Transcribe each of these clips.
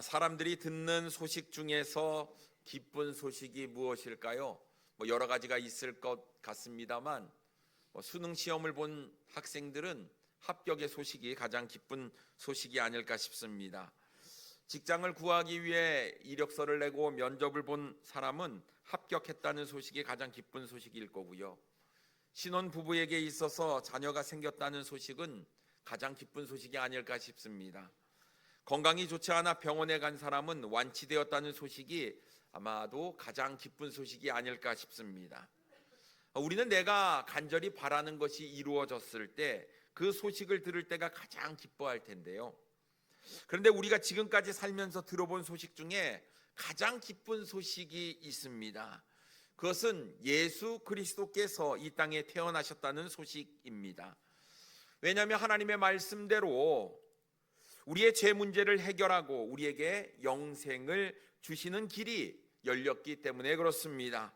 사람들이 듣는 소식 중에서 기쁜 소식이 무엇일까요? 여러 가지가 있을 것 같습니다만 수능 시험을 본 학생들은 합격의 소식이 가장 기쁜 소식이 아닐까 싶습니다. 직장을 구하기 위해 이력서를 내고 면접을 본 사람은 합격했다는 소식이 가장 기쁜 소식일 거고요. 신혼 부부에게 있어서 자녀가 생겼다는 소식은 가장 기쁜 소식이 아닐까 싶습니다. 건강이 좋지 않아 병원에 간 사람은 완치되었다는 소식이 아마도 가장 기쁜 소식이 아닐까 싶습니다. 우리는 내가 간절히 바라는 것이 이루어졌을 때 그 소식을 들을 때가 가장 기뻐할 텐데요. 그런데 우리가 지금까지 살면서 들어본 소식 중에 가장 기쁜 소식이 있습니다. 그것은 예수 그리스도께서 이 땅에 태어나셨다는 소식입니다. 왜냐하면 하나님의 말씀대로 우리의 죄 문제를 해결하고 우리에게 영생을 주시는 길이 열렸기 때문에 그렇습니다.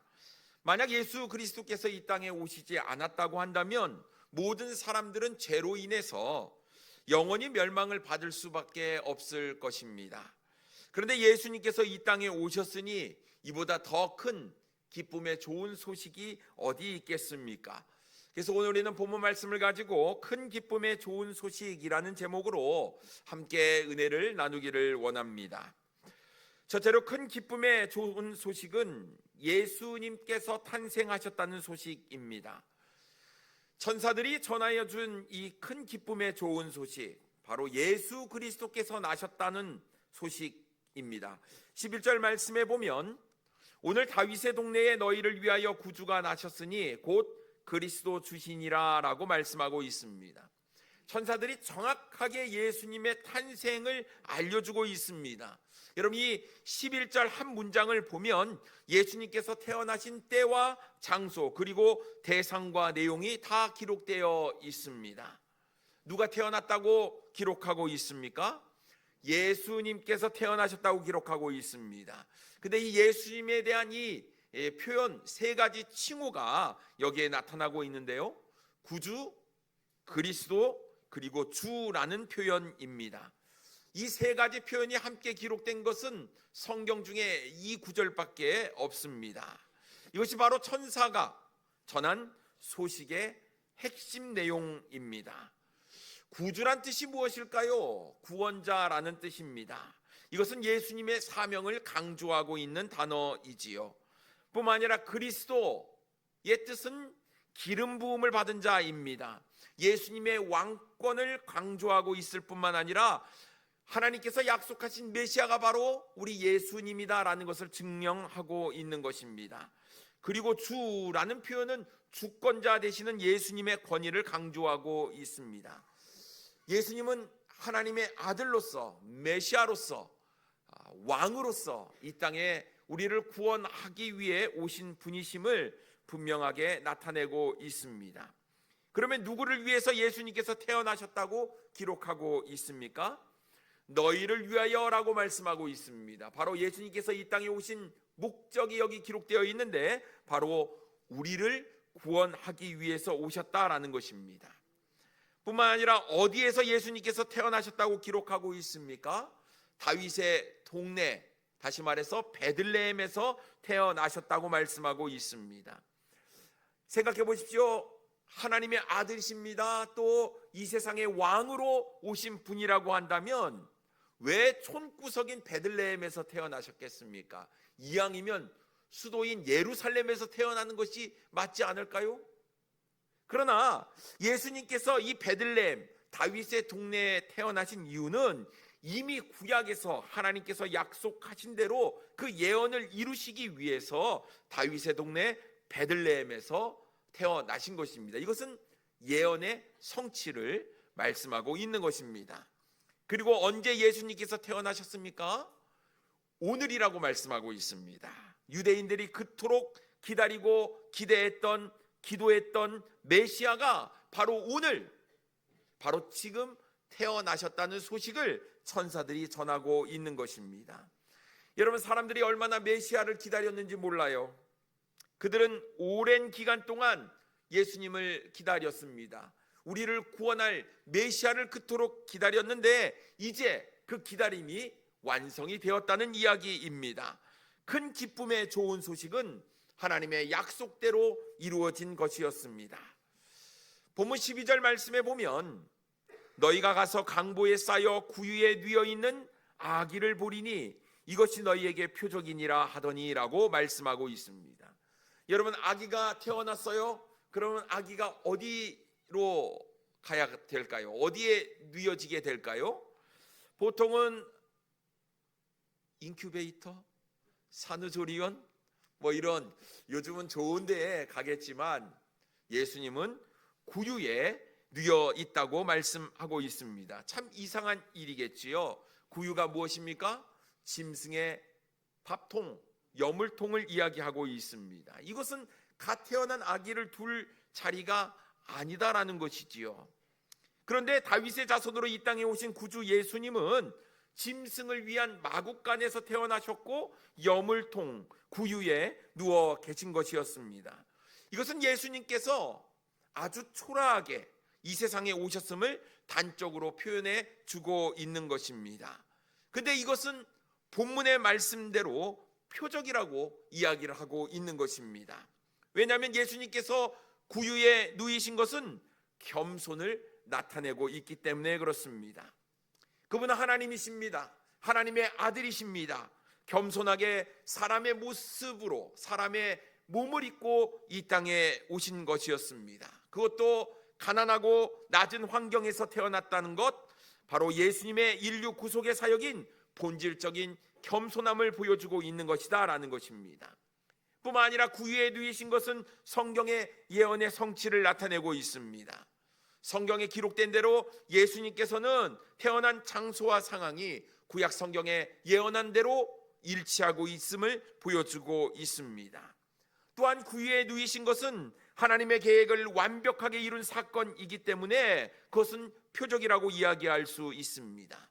만약 예수 그리스도께서 이 땅에 오시지 않았다고 한다면 모든 사람들은 죄로 인해서 영원히 멸망을 받을 수밖에 없을 것입니다. 그런데 예수님께서 이 땅에 오셨으니 이보다 더 큰 기쁨의 좋은 소식이 어디 있겠습니까? 그래서 오늘 우리는 본문 말씀을 가지고 큰 기쁨의 좋은 소식이라는 제목으로 함께 은혜를 나누기를 원합니다. 첫째로 큰 기쁨의 좋은 소식은 예수님께서 탄생하셨다는 소식입니다. 천사들이 전하여 준 이 큰 기쁨의 좋은 소식, 바로 예수 그리스도께서 나셨다는 소식입니다. 11절 말씀에 보면 오늘 다윗의 동네에 너희를 위하여 구주가 나셨으니 곧 그리스도 주시니라 라고 말씀하고 있습니다. 천사들이 정확하게 예수님의 탄생을 알려주고 있습니다. 여러분, 이 11절 한 문장을 보면 예수님께서 태어나신 때와 장소 그리고 대상과 내용이 다 기록되어 있습니다. 누가 태어났다고 기록하고 있습니까? 예수님께서 태어나셨다고 기록하고 있습니다. 근데 이 예수님에 대한 이 표현 세 가지 칭호가 여기에 나타나고 있는데요. 구주, 그리스도, 그리고 주라는 표현입니다. 이 세 가지 표현이 함께 기록된 것은 성경 중에 이 구절밖에 없습니다. 이것이 바로 천사가 전한 소식의 핵심 내용입니다. 구주란 뜻이 무엇일까요? 구원자라는 뜻입니다. 이것은 예수님의 사명을 강조하고 있는 단어이지요. 뿐만 아니라 그리스도의 뜻은 기름 부음을 받은 자입니다. 예수님의 왕권을 강조하고 있을 뿐만 아니라 하나님께서 약속하신 메시아가 바로 우리 예수님이다라는 것을 증명하고 있는 것입니다. 그리고 주라는 표현은 주권자 되시는 예수님의 권위를 강조하고 있습니다. 예수님은 하나님의 아들로서, 메시아로서, 왕으로서 이 땅에 우리를 구원하기 위해 오신 분이심을 분명하게 나타내고 있습니다. 그러면 누구를 위해서 예수님께서 태어나셨다고 기록하고 있습니까? 너희를 위하여라고 말씀하고 있습니다. 바로 예수님께서 이 땅에 오신 목적이 여기 기록되어 있는데 바로 우리를 구원하기 위해서 오셨다라는 것입니다. 뿐만 아니라 어디에서 예수님께서 태어나셨다고 기록하고 있습니까? 다윗의 동네, 다시 말해서 베들레헴에서 태어나셨다고 말씀하고 있습니다. 생각해 보십시오. 하나님의 아들이십니다. 또 이 세상의 왕으로 오신 분이라고 한다면 왜 촌구석인 베들레헴에서 태어나셨겠습니까? 이왕이면 수도인 예루살렘에서 태어나는 것이 맞지 않을까요? 그러나 예수님께서 이 베들레헴 다윗의 동네에 태어나신 이유는 이미 구약에서 하나님께서 약속하신 대로 그 예언을 이루시기 위해서 다윗의 동네 베들레헴에서 태어나신 것입니다. 이것은 예언의 성취를 말씀하고 있는 것입니다. 그리고 언제 예수님께서 태어나셨습니까? 오늘이라고 말씀하고 있습니다. 유대인들이 그토록 기다리고 기대했던, 기도했던 메시아가 바로 오늘, 바로 지금 태어나셨다는 소식을 천사들이 전하고 있는 것입니다. 여러분, 사람들이 얼마나 메시아를 기다렸는지 몰라요. 그들은 오랜 기간 동안 예수님을 기다렸습니다. 우리를 구원할 메시아를 그토록 기다렸는데 이제 그 기다림이 완성이 되었다는 이야기입니다. 큰 기쁨의 좋은 소식은 하나님의 약속대로 이루어진 것이었습니다. 본문 12절 말씀에 보면 너희가 가서 강보에 쌓여 구유에 뉘어 있는 아기를 보리니 이것이 너희에게 표적이니라 하더니라고 말씀하고 있습니다. 여러분, 아기가 태어났어요. 그러면 아기가 어디로 가야 될까요? 어디에 뉘어지게 될까요? 보통은 인큐베이터, 산후조리원, 이런 요즘은 좋은 데에 가겠지만 예수님은 구유에 뉘어 있다고 말씀하고 있습니다. 참 이상한 일이겠지요. 구유가 무엇입니까? 짐승의 밥통, 여물통을 이야기하고 있습니다. 이것은 갓 태어난 아기를 둘 자리가 아니다라는 것이지요. 그런데 다윗의 자손으로 이 땅에 오신 구주 예수님은 짐승을 위한 마국간에서 태어나셨고 여물통, 구유에 누워 계신 것이었습니다. 이것은 예수님께서 아주 초라하게 이 세상에 오셨음을 단적으로 표현해 주고 있는 것입니다. 근데 이것은 본문의 말씀대로 표적이라고 이야기를 하고 있는 것입니다. 왜냐하면 예수님께서 구유에 누이신 것은 겸손을 나타내고 있기 때문에 그렇습니다. 그분은 하나님이십니다. 하나님의 아들이십니다. 겸손하게 사람의 모습으로 사람의 몸을 입고 이 땅에 오신 것이었습니다. 그것도 가난하고 낮은 환경에서 태어났다는 것, 바로 예수님의 인류 구속의 사역인 본질적인 겸손함을 보여주고 있는 것이다 라는 것입니다. 뿐만 아니라 구유에 누이신 것은 성경의 예언의 성취를 나타내고 있습니다. 성경에 기록된 대로 예수님께서는 태어난 장소와 상황이 구약 성경에 예언한 대로 일치하고 있음을 보여주고 있습니다. 또한 구유에 누이신 것은 하나님의 계획을 완벽하게 이룬 사건이기 때문에 그것은 표적이라고 이야기할 수 있습니다.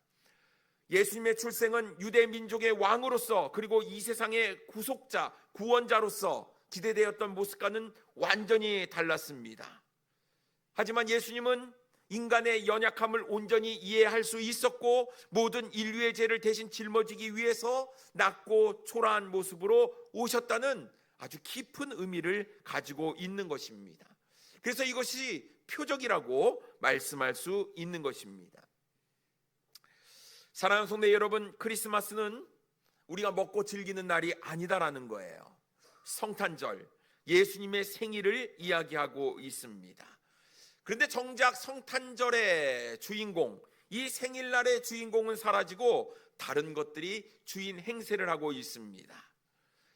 예수님의 출생은 유대 민족의 왕으로서 그리고 이 세상의 구속자, 구원자로서 기대되었던 모습과는 완전히 달랐습니다. 하지만 예수님은 인간의 연약함을 온전히 이해할 수 있었고 모든 인류의 죄를 대신 짊어지기 위해서 낮고 초라한 모습으로 오셨다는 아주 깊은 의미를 가지고 있는 것입니다. 그래서 이것이 표적이라고 말씀할 수 있는 것입니다. 사랑하는 성도 여러분, 크리스마스는 우리가 먹고 즐기는 날이 아니다라는 거예요. 성탄절, 예수님의 생일을 이야기하고 있습니다. 그런데 정작 성탄절의 주인공, 이 생일날의 주인공은 사라지고 다른 것들이 주인 행세를 하고 있습니다.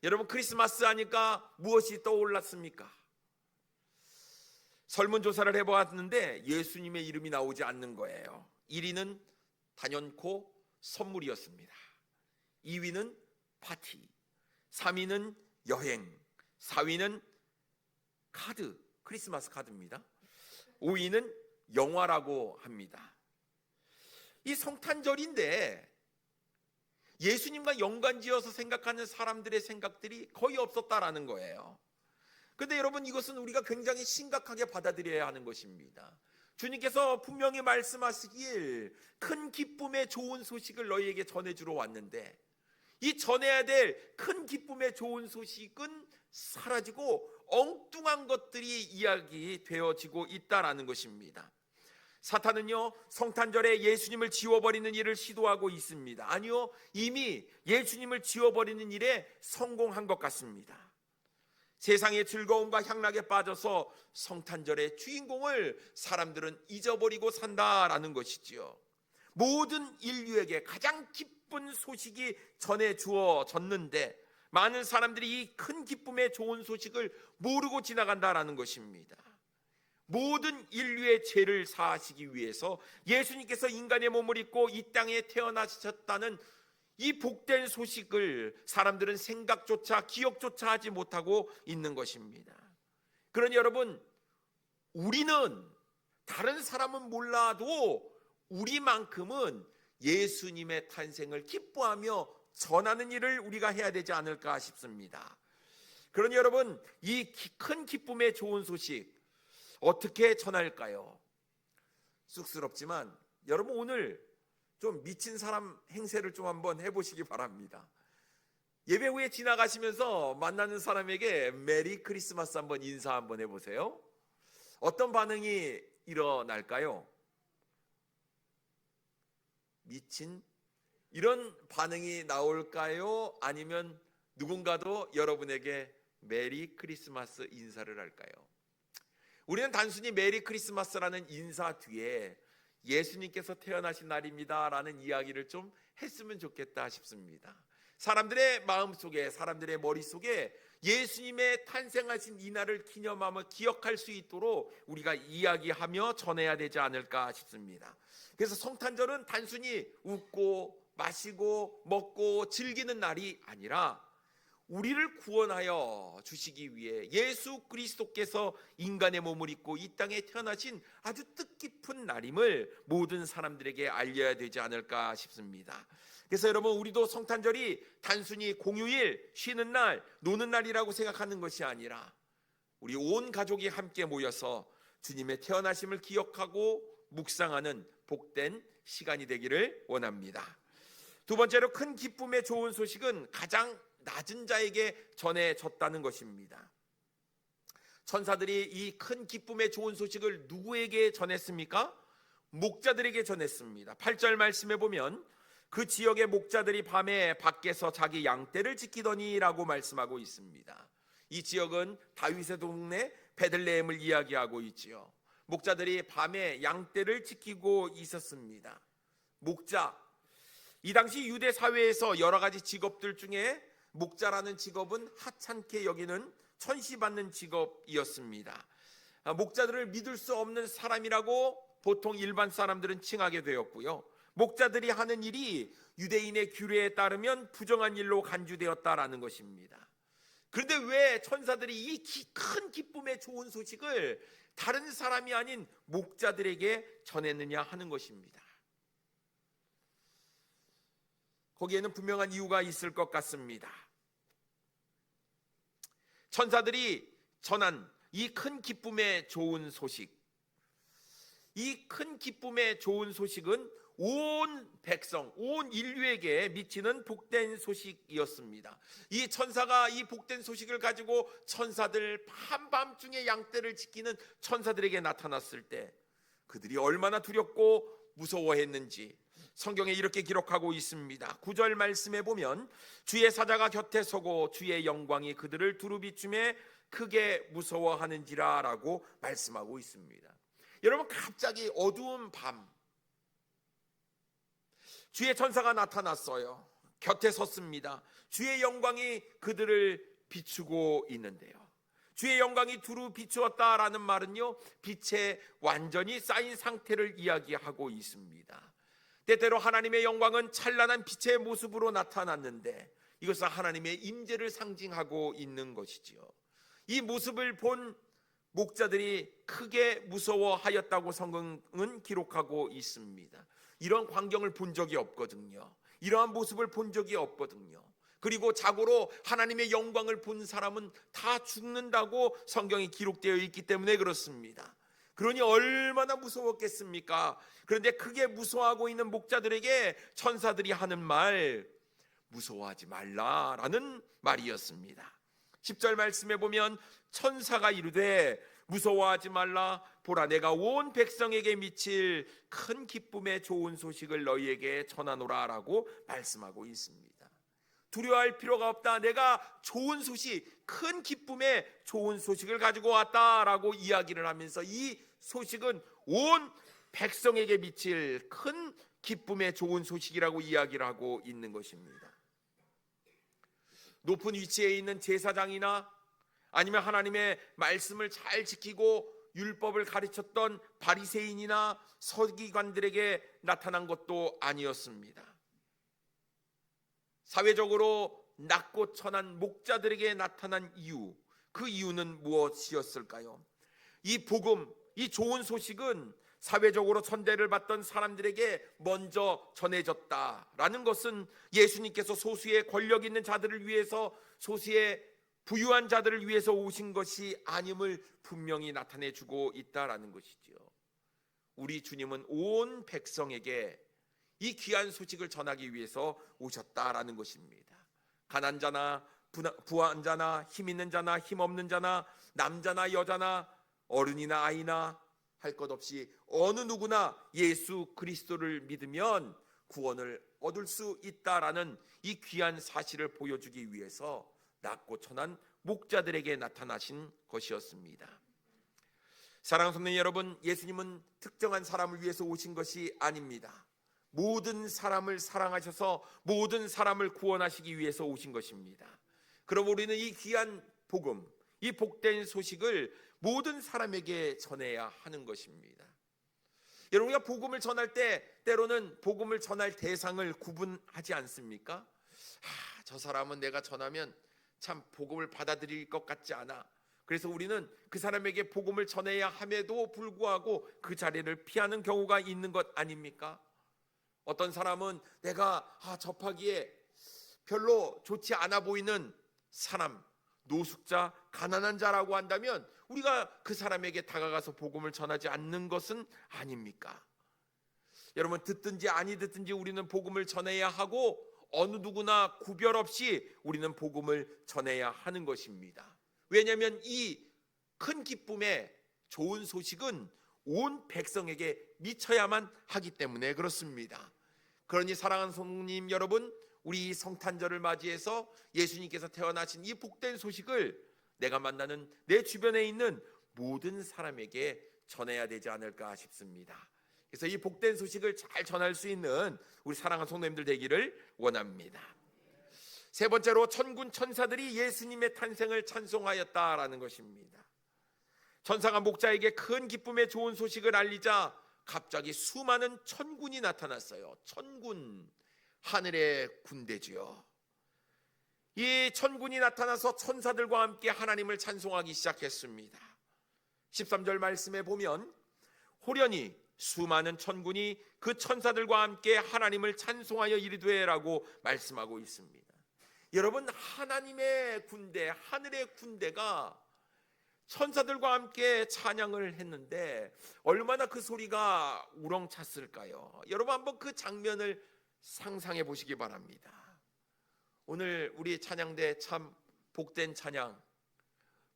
여러분, 크리스마스 하니까 무엇이 떠올랐습니까? 설문조사를 해보았는데 예수님의 이름이 나오지 않는 거예요. 1위는 단연코 선물이었습니다. 2위는 파티, 3위는 여행, 4위는 카드, 크리스마스 카드입니다. 5위는 영화라고 합니다. 이 성탄절인데 예수님과 연관지어서 생각하는 사람들의 생각들이 거의 없었다라는 거예요. 그런데 여러분, 이것은 우리가 굉장히 심각하게 받아들여야 하는 것입니다. 주님께서 분명히 말씀하시길 큰 기쁨의 좋은 소식을 너희에게 전해주러 왔는데 이 전해야 될 큰 기쁨의 좋은 소식은 사라지고 엉뚱한 것들이 이야기되어지고 있다라는 것입니다. 사탄은요, 성탄절에 예수님을 지워버리는 일을 시도하고 있습니다. 아니요, 이미 예수님을 지워버리는 일에 성공한 것 같습니다. 세상의 즐거움과 향락에 빠져서 성탄절의 주인공을 사람들은 잊어버리고 산다라는 것이지요. 모든 인류에게 가장 기쁜 소식이 전해 주어졌는데 많은 사람들이 이 큰 기쁨의 좋은 소식을 모르고 지나간다라는 것입니다. 모든 인류의 죄를 사하시기 위해서 예수님께서 인간의 몸을 입고 이 땅에 태어나셨다는 이 복된 소식을 사람들은 생각조차 기억조차 하지 못하고 있는 것입니다. 그러니 여러분, 우리는 다른 사람은 몰라도 우리만큼은 예수님의 탄생을 기뻐하며 전하는 일을 우리가 해야 되지 않을까 싶습니다. 그러니 여러분, 이 큰 기쁨의 좋은 소식 어떻게 전할까요? 쑥스럽지만 여러분, 오늘 좀 미친 사람 행세를 좀 한번 해보시기 바랍니다. 예배 후에 지나가시면서 만나는 사람에게 메리 크리스마스 한번 인사 한번 해보세요. 어떤 반응이 일어날까요? 미친? 이런 반응이 나올까요? 아니면 누군가도 여러분에게 메리 크리스마스 인사를 할까요? 우리는 단순히 메리 크리스마스라는 인사 뒤에 예수님께서 태어나신 날입니다 라는 이야기를 좀 했으면 좋겠다 싶습니다. 사람들의 마음속에, 사람들의 머릿속에 예수님의 탄생하신 이 날을 기념하며 기억할 수 있도록 우리가 이야기하며 전해야 되지 않을까 싶습니다. 그래서 성탄절은 단순히 웃고 마시고 먹고 즐기는 날이 아니라 우리를 구원하여 주시기 위해 예수 그리스도께서 인간의 몸을 입고 이 땅에 태어나신 아주 뜻깊은 날임을 모든 사람들에게 알려야 되지 않을까 싶습니다. 그래서 여러분, 우리도 성탄절이 단순히 공휴일, 쉬는 날, 노는 날이라고 생각하는 것이 아니라 우리 온 가족이 함께 모여서 주님의 태어나심을 기억하고 묵상하는 복된 시간이 되기를 원합니다. 두 번째로, 큰 기쁨의 좋은 소식은 가장 낮은 자에게 전해졌다는 것입니다. 천사들이 이 큰 기쁨의 좋은 소식을 누구에게 전했습니까? 목자들에게 전했습니다. 8절 말씀해 보면 그 지역의 목자들이 밤에 밖에서 자기 양떼를 지키더니라고 말씀하고 있습니다. 이 지역은 다윗의 동네 베들레헴을 이야기하고 있지요. 목자들이 밤에 양떼를 지키고 있었습니다. 목자, 이 당시 유대 사회에서 여러 가지 직업들 중에 목자라는 직업은 하찮게 여기는 천시받는 직업이었습니다. 목자들을 믿을 수 없는 사람이라고 보통 일반 사람들은 칭하게 되었고요. 목자들이 하는 일이 유대인의 규례에 따르면 부정한 일로 간주되었다라는 것입니다. 그런데 왜 천사들이 이 큰 기쁨의 좋은 소식을 다른 사람이 아닌 목자들에게 전했느냐 하는 것입니다. 거기에는 분명한 이유가 있을 것 같습니다. 천사들이 전한 이 큰 기쁨의 좋은 소식, 이 큰 기쁨의 좋은 소식은 온 백성, 온 인류에게 미치는 복된 소식이었습니다. 이 천사가 이 복된 소식을 가지고 천사들, 한밤중에 양떼를 지키는 천사들에게 나타났을 때 그들이 얼마나 두렵고 무서워했는지 성경에 이렇게 기록하고 있습니다. 9절 말씀에 보면 주의 사자가 곁에 서고 주의 영광이 그들을 두루 비추매 크게 무서워하는지라 라고 말씀하고 있습니다. 여러분, 갑자기 어두운 밤 주의 천사가 나타났어요. 곁에 섰습니다. 주의 영광이 그들을 비추고 있는데요, 주의 영광이 두루 비추었다라는 말은요, 빛에 완전히 쌓인 상태를 이야기하고 있습니다. 때때로 하나님의 영광은 찬란한 빛의 모습으로 나타났는데 이것은 하나님의 임재를 상징하고 있는 것이지요. 이 모습을 본 목자들이 크게 무서워하였다고 성경은 기록하고 있습니다. 이런 광경을 본 적이 없거든요. 이러한 모습을 본 적이 없거든요. 그리고 자고로 하나님의 영광을 본 사람은 다 죽는다고 성경이 기록되어 있기 때문에 그렇습니다. 그러니 얼마나 무서웠겠습니까? 그런데 크게 무서워하고 있는 목자들에게 천사들이 하는 말, 무서워하지 말라라는 말이었습니다. 10절 말씀에 보면 천사가 이르되 무서워하지 말라, 보라 내가 온 백성에게 미칠 큰 기쁨의 좋은 소식을 너희에게 전하노라 라고 말씀하고 있습니다. 두려워할 필요가 없다, 내가 좋은 소식, 큰 기쁨의 좋은 소식을 가지고 왔다라고 이야기를 하면서 이 소식은 온 백성에게 미칠 큰 기쁨의 좋은 소식이라고 이야기를 하고 있는 것입니다. 높은 위치에 있는 제사장이나 아니면 하나님의 말씀을 잘 지키고 율법을 가르쳤던 바리새인이나 서기관들에게 나타난 것도 아니었습니다. 사회적으로 낮고 천한 목자들에게 나타난 이유, 그 이유는 무엇이었을까요? 이 복음, 이 좋은 소식은 사회적으로 천대를 받던 사람들에게 먼저 전해졌다라는 것은 예수님께서 소수의 권력 있는 자들을 위해서, 소수의 부유한 자들을 위해서 오신 것이 아님을 분명히 나타내주고 있다라는 것이지요. 우리 주님은 온 백성에게 이 귀한 소식을 전하기 위해서 오셨다라는 것입니다. 가난한 자나 부한 자나 힘 있는 자나 힘 없는 자나 남자나 여자나 어른이나 아이나 할 것 없이 어느 누구나 예수 그리스도를 믿으면 구원을 얻을 수 있다라는 이 귀한 사실을 보여주기 위해서 낮고 천한 목자들에게 나타나신 것이었습니다. 사랑하는 성도 여러분, 예수님은 특정한 사람을 위해서 오신 것이 아닙니다. 모든 사람을 사랑하셔서 모든 사람을 구원하시기 위해서 오신 것입니다. 그럼 우리는 이 귀한 복음, 이 복된 소식을 모든 사람에게 전해야 하는 것입니다. 여러분, 우리가 복음을 전할 때 때로는 복음을 전할 대상을 구분하지 않습니까? 저 사람은 내가 전하면 참 복음을 받아들일 것 같지 않아. 그래서 우리는 그 사람에게 복음을 전해야 함에도 불구하고 그 자리를 피하는 경우가 있는 것 아닙니까? 어떤 사람은 내가 접하기에 별로 좋지 않아 보이는 사람, 노숙자, 가난한 자라고 한다면 우리가 그 사람에게 다가가서 복음을 전하지 않는 것은 아닙니까? 여러분, 듣든지 아니 듣든지 우리는 복음을 전해야 하고 어느 누구나 구별 없이 우리는 복음을 전해야 하는 것입니다. 왜냐하면 이 큰 기쁨의 좋은 소식은 온 백성에게 미쳐야만 하기 때문에 그렇습니다. 그러니 사랑하는 성도님 여러분, 우리 성탄절을 맞이해서 예수님께서 태어나신 이 복된 소식을 내가 만나는 내 주변에 있는 모든 사람에게 전해야 되지 않을까 싶습니다. 그래서 이 복된 소식을 잘 전할 수 있는 우리 사랑하는 성도님들 되기를 원합니다. 세 번째로 천군 천사들이 예수님의 탄생을 찬송하였다라는 것입니다. 천사가 목자에게 큰 기쁨의 좋은 소식을 알리자 갑자기 수많은 천군이 나타났어요. 천군, 하늘의 군대지요. 이 천군이 나타나서 천사들과 함께 하나님을 찬송하기 시작했습니다. 13절 말씀에 보면 호련히 수많은 천군이 그 천사들과 함께 하나님을 찬송하여 이르되라고 말씀하고 있습니다. 여러분, 하나님의 군대, 하늘의 군대가 천사들과 함께 찬양을 했는데 얼마나 그 소리가 우렁찼을까요? 여러분, 한번 그 장면을 상상해 보시기 바랍니다. 오늘 우리 찬양대 참 복된 찬양,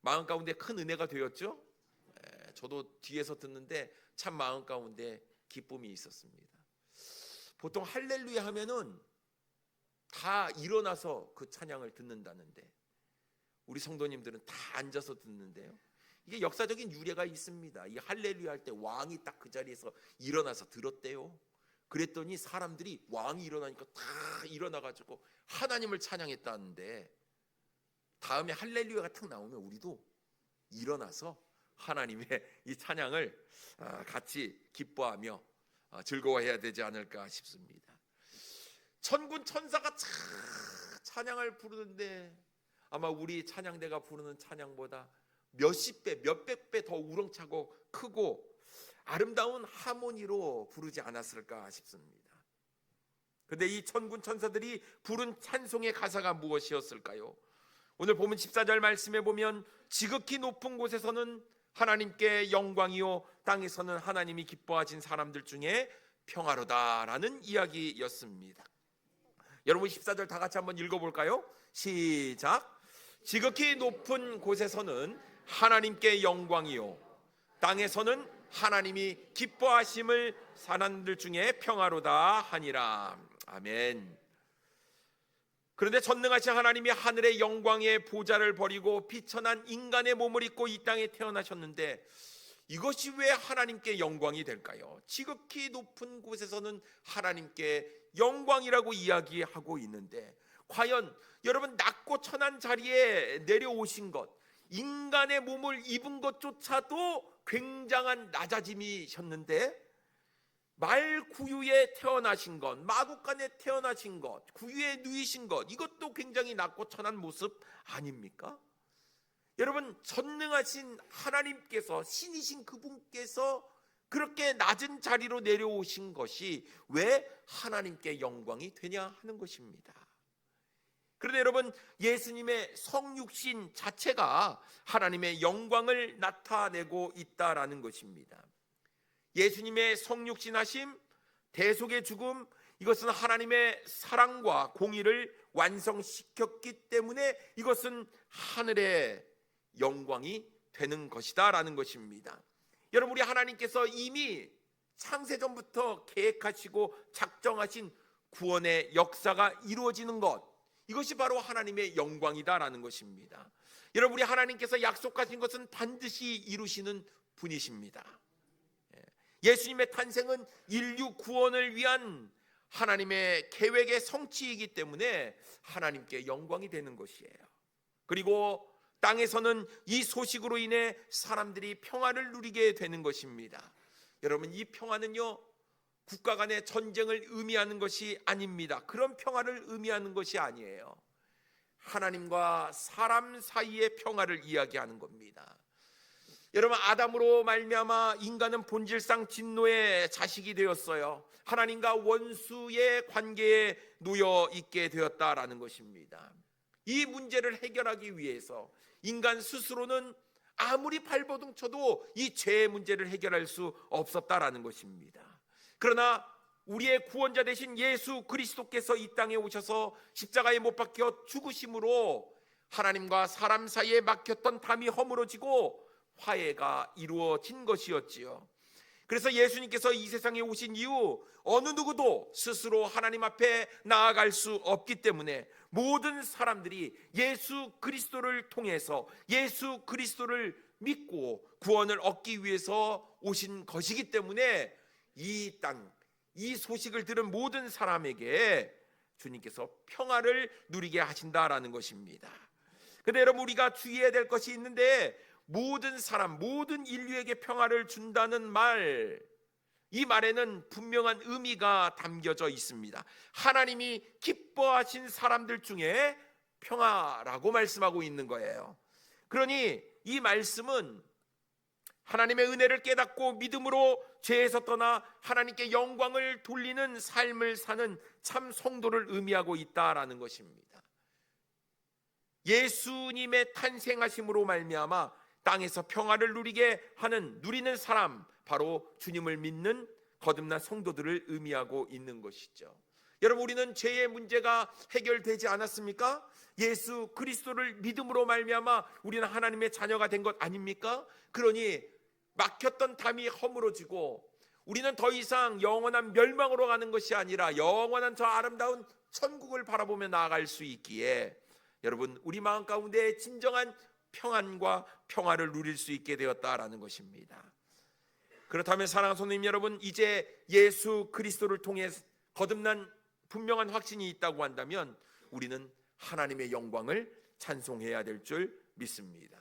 마음 가운데 큰 은혜가 되었죠? 저도 뒤에서 듣는데 참 마음 가운데 기쁨이 있었습니다. 보통 할렐루야 하면은 다 일어나서 그 찬양을 듣는다는데 우리 성도님들은 다 앉아서 듣는데요. 이게 역사적인 유래가 있습니다. 이 할렐루야 할 때 왕이 딱 그 자리에서 일어나서 들었대요. 그랬더니 사람들이 왕이 일어나니까 다 일어나가지고 하나님을 찬양했다는데 다음에 할렐루야가 탁 나오면 우리도 일어나서 하나님의 이 찬양을 같이 기뻐하며 즐거워해야 되지 않을까 싶습니다. 천군 천사가 찬양을 부르는데 아마 우리 찬양대가 부르는 찬양보다 몇십 배, 몇백 배 더 우렁차고 크고 아름다운 하모니로 부르지 않았을까 싶습니다. 그런데 이 천군 천사들이 부른 찬송의 가사가 무엇이었을까요? 오늘 보면 14절 말씀에 보면 지극히 높은 곳에서는 하나님께 영광이요 땅에서는 하나님이 기뻐하신 사람들 중에 평화로다라는 이야기였습니다. 여러분, 14절 다 같이 한번 읽어볼까요? 시작. 지극히 높은 곳에서는 하나님께 영광이요 땅에서는 하나님이 기뻐하심을 사람들 중에 평화로다 하니라. 아멘. 그런데 전능하신 하나님이 하늘의 영광의 보좌를 버리고 비천한 인간의 몸을 입고 이 땅에 태어나셨는데 이것이 왜 하나님께 영광이 될까요? 지극히 높은 곳에서는 하나님께 영광이라고 이야기하고 있는데 과연 여러분, 낮고 천한 자리에 내려오신 것, 인간의 몸을 입은 것조차도 굉장한 낮아짐이셨는데 말 구유에 태어나신 것, 마구간에 태어나신 것, 구유에 누이신 것, 이것도 굉장히 낮고 천한 모습 아닙니까? 여러분, 전능하신 하나님께서, 신이신 그분께서 그렇게 낮은 자리로 내려오신 것이 왜 하나님께 영광이 되냐 하는 것입니다. 그런데 여러분, 예수님의 성육신 자체가 하나님의 영광을 나타내고 있다라는 것입니다. 예수님의 성육신하심, 대속의 죽음, 이것은 하나님의 사랑과 공의를 완성시켰기 때문에 이것은 하늘의 영광이 되는 것이다 라는 것입니다. 여러분, 우리 하나님께서 이미 창세전부터 계획하시고 작정하신 구원의 역사가 이루어지는 것, 이것이 바로 하나님의 영광이다 라는 것입니다. 여러분, 우리 하나님께서 약속하신 것은 반드시 이루시는 분이십니다. 예수님의 탄생은 인류 구원을 위한 하나님의 계획의 성취이기 때문에 하나님께 영광이 되는 것이에요. 그리고 땅에서는 이 소식으로 인해 사람들이 평화를 누리게 되는 것입니다. 여러분, 이 평화는요, 국가 간의 전쟁을 의미하는 것이 아닙니다. 그런 평화를 의미하는 것이 아니에요. 하나님과 사람 사이의 평화를 이야기하는 겁니다. 여러분, 아담으로 말미암아 인간은 본질상 진노의 자식이 되었어요. 하나님과 원수의 관계에 놓여 있게 되었다라는 것입니다. 이 문제를 해결하기 위해서 인간 스스로는 아무리 발버둥 쳐도 이 죄의 문제를 해결할 수 없었다라는 것입니다. 그러나 우리의 구원자 되신 예수 그리스도께서 이 땅에 오셔서 십자가에 못 박혀 죽으심으로 하나님과 사람 사이에 막혔던 담이 허물어지고 화해가 이루어진 것이었지요. 그래서 예수님께서 이 세상에 오신 이후 어느 누구도 스스로 하나님 앞에 나아갈 수 없기 때문에 모든 사람들이 예수 그리스도를 통해서 예수 그리스도를 믿고 구원을 얻기 위해서 오신 것이기 때문에 이 땅, 이 소식을 들은 모든 사람에게 주님께서 평화를 누리게 하신다라는 것입니다. 그런데 여러분, 우리가 주의해야 될 것이 있는데, 모든 사람, 모든 인류에게 평화를 준다는 말, 이 말에는 분명한 의미가 담겨져 있습니다. 하나님이 기뻐하신 사람들 중에 평화라고 말씀하고 있는 거예요. 그러니 이 말씀은 하나님의 은혜를 깨닫고 믿음으로 죄에서 떠나 하나님께 영광을 돌리는 삶을 사는 참 성도를 의미하고 있다라는 것입니다. 예수님의 탄생하심으로 말미암아 땅에서 평화를 누리는 사람, 바로 주님을 믿는 거듭난 성도들을 의미하고 있는 것이죠. 여러분, 우리는 죄의 문제가 해결되지 않았습니까? 예수 그리스도를 믿음으로 말미암아 우리는 하나님의 자녀가 된 것 아닙니까? 그러니 막혔던 담이 허물어지고 우리는 더 이상 영원한 멸망으로 가는 것이 아니라 영원한 저 아름다운 천국을 바라보며 나아갈 수 있기에, 여러분, 우리 마음 가운데 진정한 평안과 평화를 누릴 수 있게 되었다라는 것입니다. 그렇다면 사랑하는 손님 여러분, 이제 예수 그리스도를 통해 거듭난 분명한 확신이 있다고 한다면 우리는 하나님의 영광을 찬송해야 될 줄 믿습니다.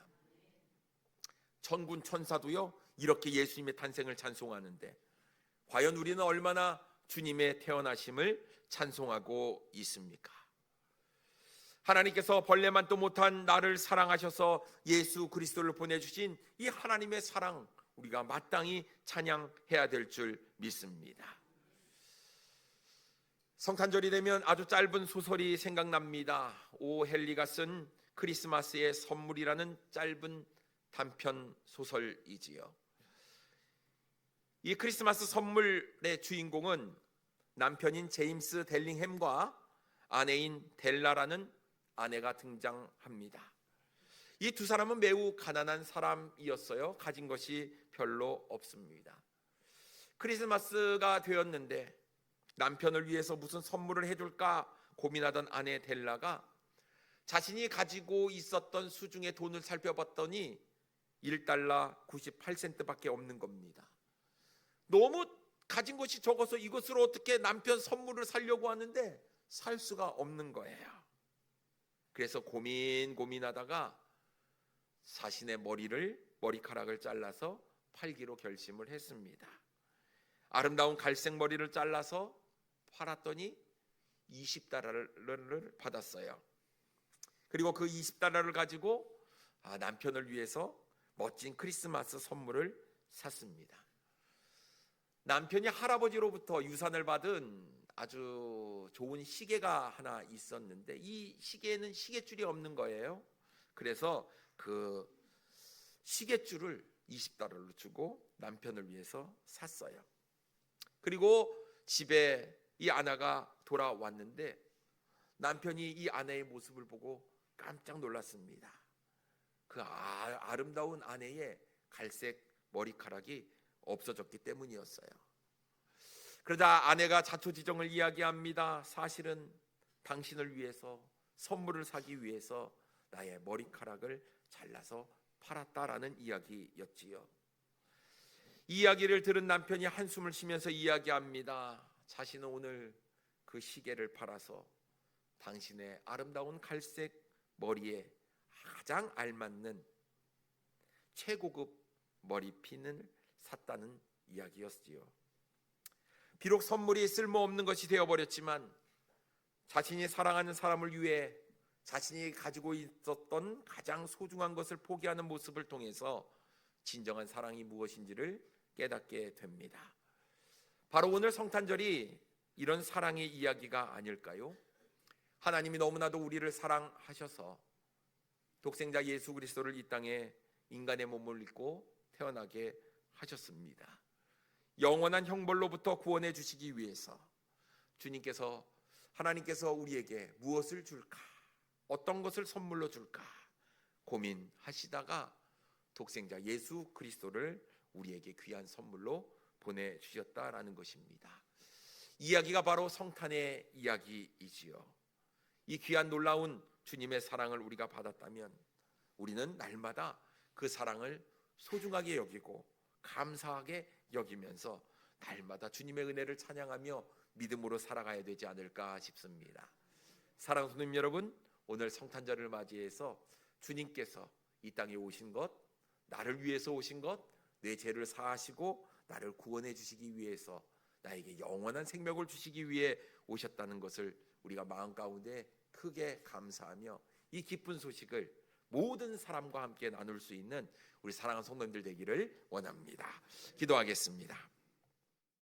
천군 천사도요, 이렇게 예수님의 탄생을 찬송하는데 과연 우리는 얼마나 주님의 태어나심을 찬송하고 있습니까? 하나님께서 벌레만도 못한 나를 사랑하셔서 예수 그리스도를 보내주신 이 하나님의 사랑, 우리가 마땅히 찬양해야 될 줄 믿습니다. 성탄절이 되면 아주 짧은 소설이 생각납니다. 오 헨리가 쓴 크리스마스의 선물이라는 짧은 단편 소설이지요. 이 크리스마스 선물의 주인공은 남편인 제임스 델링햄과 아내인 델라라는 아내가 등장합니다. 이 두 사람은 매우 가난한 사람이었어요. 가진 것이 별로 없습니다. 크리스마스가 되었는데 남편을 위해서 무슨 선물을 해줄까 고민하던 아내 델라가 자신이 가지고 있었던 수중의 돈을 살펴봤더니 1달러 98센트밖에 없는 겁니다. 너무 가진 것이 적어서 이것으로 어떻게 남편 선물을 사려고 하는데 살 수가 없는 거예요. 그래서 고민하다가 자신의 머리카락을 잘라서 팔기로 결심을 했습니다. 아름다운 갈색 머리를 잘라서 팔았더니 20달러를 받았어요. 그리고 그 20달러를 가지고 남편을 위해서 멋진 크리스마스 선물을 샀습니다. 남편이 할아버지로부터 유산을 받은 아주 좋은 시계가 하나 있었는데 이 시계에는 시계줄이 없는 거예요. 그래서 그 시계줄을 20달러로 주고 남편을 위해서 샀어요. 그리고 집에 이 아내가 돌아왔는데 남편이 이 아내의 모습을 보고 깜짝 놀랐습니다. 그 아름다운 아내의 갈색 머리카락이 없어졌기 때문이었어요. 그러자 아내가 자초지종을 이야기합니다. 사실은 당신을 위해서 선물을 사기 위해서 나의 머리카락을 잘라서 팔았다라는 이야기였지요. 이 이야기를 들은 남편이 한숨을 쉬면서 이야기합니다. 자신은 오늘 그 시계를 팔아서 당신의 아름다운 갈색 머리에 가장 알맞는 최고급 머리핀을 샀다는 이야기였지요. 비록 선물이 쓸모없는 것이 되어버렸지만 자신이 사랑하는 사람을 위해 자신이 가지고 있었던 가장 소중한 것을 포기하는 모습을 통해서 진정한 사랑이 무엇인지를 깨닫게 됩니다. 바로 오늘 성탄절이 이런 사랑의 이야기가 아닐까요? 하나님이 너무나도 우리를 사랑하셔서 독생자 예수 그리스도를 이 땅에 인간의 몸을 입고 태어나게 하셨습니다. 영원한 형벌로부터 구원해 주시기 위해서 하나님께서 우리에게 무엇을 줄까? 어떤 것을 선물로 줄까? 고민하시다가 독생자 예수 그리스도를 우리에게 귀한 선물로 보내주셨다라는 것입니다. 이야기가 바로 성탄의 이야기이지요. 이 귀한 놀라운 주님의 사랑을 우리가 받았다면 우리는 날마다 그 사랑을 소중하게 여기고 감사하게 여기면서 날마다 주님의 은혜를 찬양하며 믿음으로 살아가야 되지 않을까 싶습니다. 사랑하는 손님 여러분, 오늘 성탄절을 맞이해서 주님께서 이 땅에 오신 것, 나를 위해서 오신 것, 내 죄를 사하시고 나를 구원해 주시기 위해서 나에게 영원한 생명을 주시기 위해 오셨다는 것을 우리가 마음 가운데 크게 감사하며 이 기쁜 소식을 모든 사람과 함께 나눌 수 있는 우리 사랑하는 성도님들 되기를 원합니다. 기도하겠습니다.